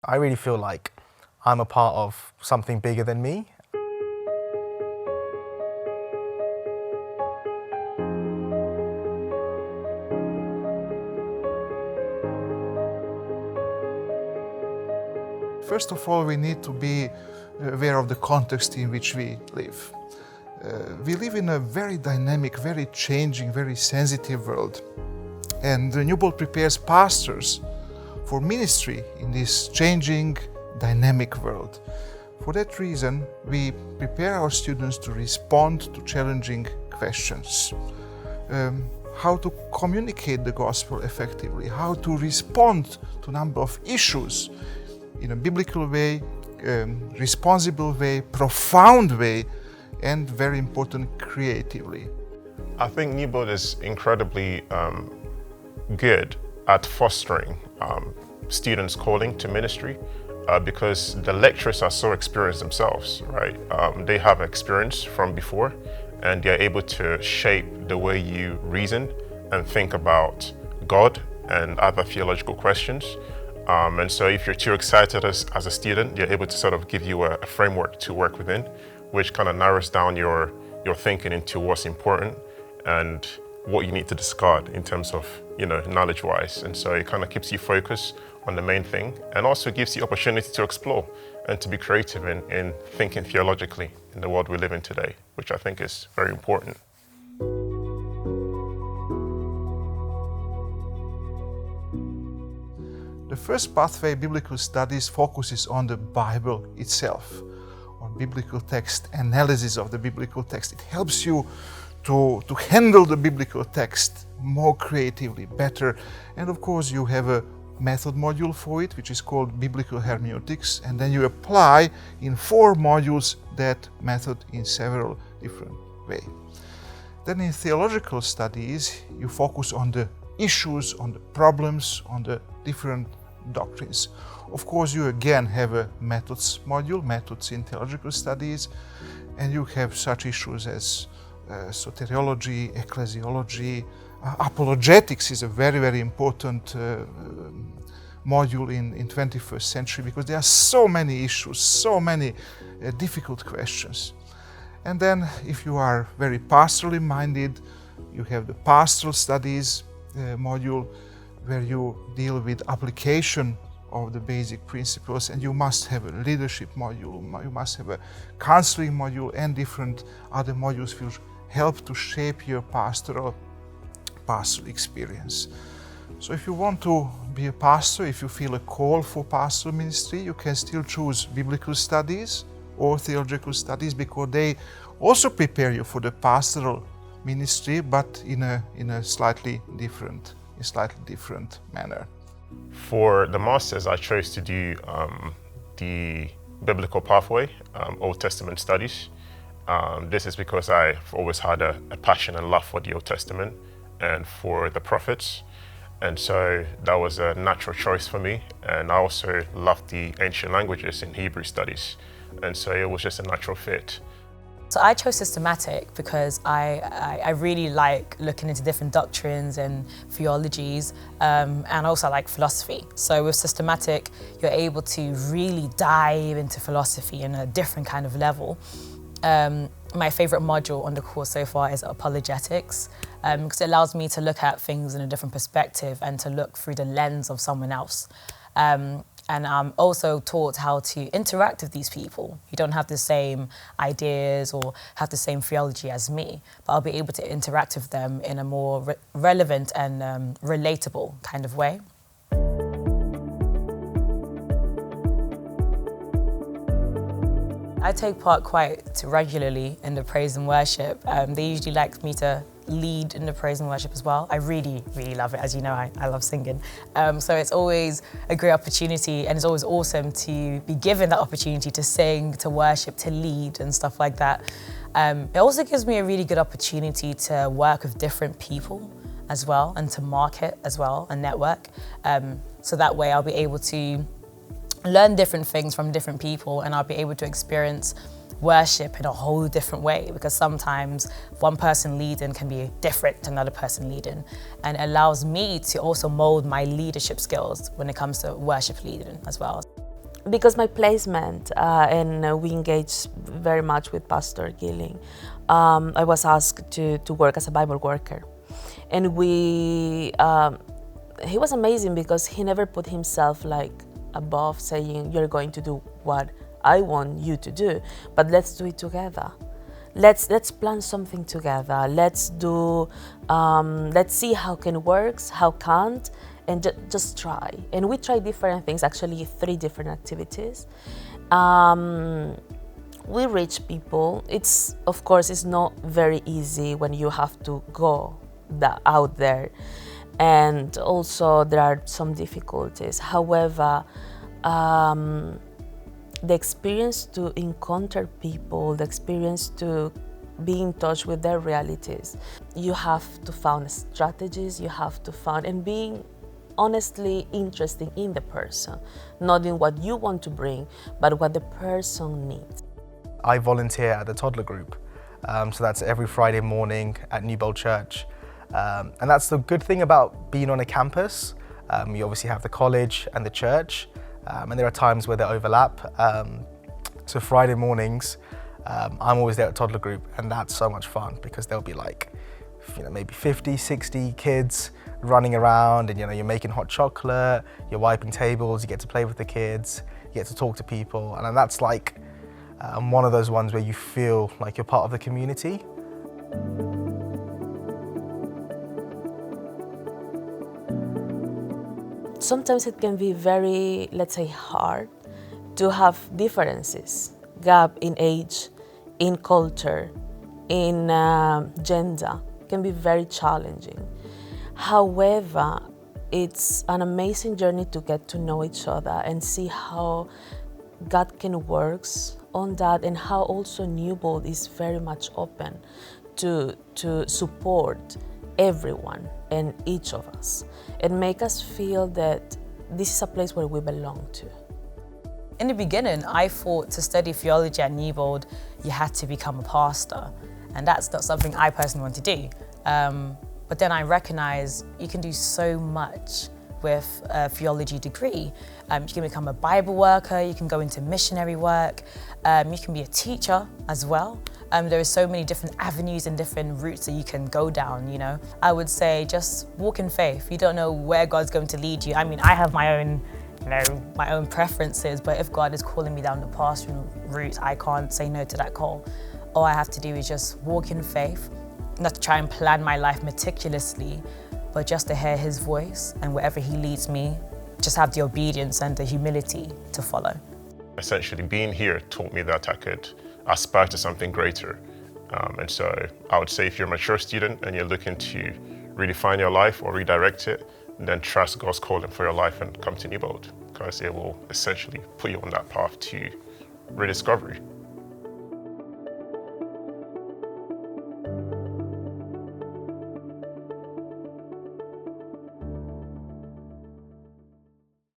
I really feel like I'm a part of something bigger than me. First of all, we need to be aware of the context in which we live. We live in a very dynamic, very changing, very sensitive world. And Newbold prepares pastors for ministry in this changing, dynamic world. For that reason, we prepare our students to respond to challenging questions. How to communicate the gospel effectively, how to respond to a number of issues in a biblical way, responsible way, profound way, and very important, creatively. I think Newbold is incredibly good at fostering students' calling to ministry because the lecturers are so experienced themselves, right? They have experience from before and they're able to shape the way you reason and think about God and other theological questions. And so if you're too excited as a student, they're able to sort of give you a framework to work within, which kind of narrows down your thinking into what's important and what you need to discard in terms of, knowledge-wise. And so it kind of keeps you focused on the main thing and also gives you opportunity to explore and to be creative in thinking theologically in the world we live in today, which I think is very important. The first pathway, biblical studies, focuses on the Bible itself, on biblical text, analysis of the biblical text. It helps you to handle the biblical text more creatively, better. And of course, you have a method module for it, which is called biblical hermeneutics, and then you apply in 4 modules that method in several different ways. Then in theological studies, you focus on the issues, on the problems, on the different doctrines. Of course, you again have a methods module, methods in theological studies, and you have such issues as soteriology, ecclesiology. Apologetics is a very, very important module in 21st century because there are so many issues, so many difficult questions. And then if you are very pastorally minded, you have the pastoral studies module where you deal with application of the basic principles, and you must have a leadership module, you must have a counseling module, and different other modules which help to shape your pastoral experience. So if you want to be a pastor, if you feel a call for pastoral ministry, you can still choose biblical studies or theological studies because they also prepare you for the pastoral ministry, but in a slightly different manner. For the masters, I chose to do the biblical pathway, Old Testament studies. This is because I've always had a passion and love for the Old Testament and for the prophets. And so that was a natural choice for me. And I also loved the ancient languages in Hebrew studies. And so it was just a natural fit. So I chose systematic because I really like looking into different doctrines and theologies, and also like philosophy. So with systematic, you're able to really dive into philosophy in a different kind of level. My favorite module on the course so far is apologetics, because it allows me to look at things in a different perspective and to look through the lens of someone else. And I'm also taught how to interact with these people. You don't have the same ideas or have the same theology as me, but I'll be able to interact with them in a more relevant and relatable kind of way. I take part quite regularly in the praise and worship. They usually like me to lead in the praise and worship as well. I really, really love it. As you know, I love singing. So it's always a great opportunity, and it's always awesome to be given that opportunity to sing, to worship, to lead and stuff like that. It also gives me a really good opportunity to work with different people as well, and to market as well and network. So that way I'll be able to learn different things from different people, and I'll be able to experience worship in a whole different way, because sometimes one person leading can be different to another person leading, and it allows me to also mold my leadership skills when it comes to worship leading as well. Because my placement, and we engaged very much with Pastor Gilling, I was asked to work as a Bible worker. And he was amazing because he never put himself like above saying, you're going to do what I want you to do, but let's do it together. Let's plan something together. Let's see how can works, how can't, and just try. And we tried different things, actually 3 different activities. We reach people. Of course, it's not very easy when you have to go out there. And also there are some difficulties. However, the experience to encounter people, the experience to be in touch with their realities, you have to find strategies, you have to find, and being honestly interested in the person, not in what you want to bring, but what the person needs. I volunteer at the toddler group, so that's every Friday morning at Newbold Church. And that's the good thing about being on a campus. You obviously have the college and the church, and there are times where they overlap. So Friday mornings, I'm always there at toddler group, and that's so much fun because there'll be like, maybe 50, 60 kids running around, and you're making hot chocolate, you're wiping tables, you get to play with the kids, you get to talk to people, and that's like one of those ones where you feel like you're part of the community. Sometimes it can be very, let's say, hard to have differences, gap in age, in culture, in gender, can be very challenging. However, it's an amazing journey to get to know each other and see how God can work on that, and how also Newbold is very much open to support everyone and each of us, and make us feel that this is a place where we belong to. In the beginning, I thought to study theology at Newbold, you had to become a pastor, and that's not something I personally want to do. But then I recognized you can do so much with a theology degree. You can become a Bible worker, you can go into missionary work, you can be a teacher as well. There are so many different avenues and different routes that you can go down, I would say just walk in faith. You don't know where God's going to lead you. I mean, I have my own, my own preferences, but if God is calling me down the pastoral route, I can't say no to that call. All I have to do is just walk in faith, not to try and plan my life meticulously, but just to hear His voice, and wherever He leads me, just have the obedience and the humility to follow. Essentially, being here taught me that I could aspire to something greater. And so I would say if you're a mature student and you're looking to redefine your life or redirect it, then trust God's calling for your life and come to Newbold, because it will essentially put you on that path to rediscovery.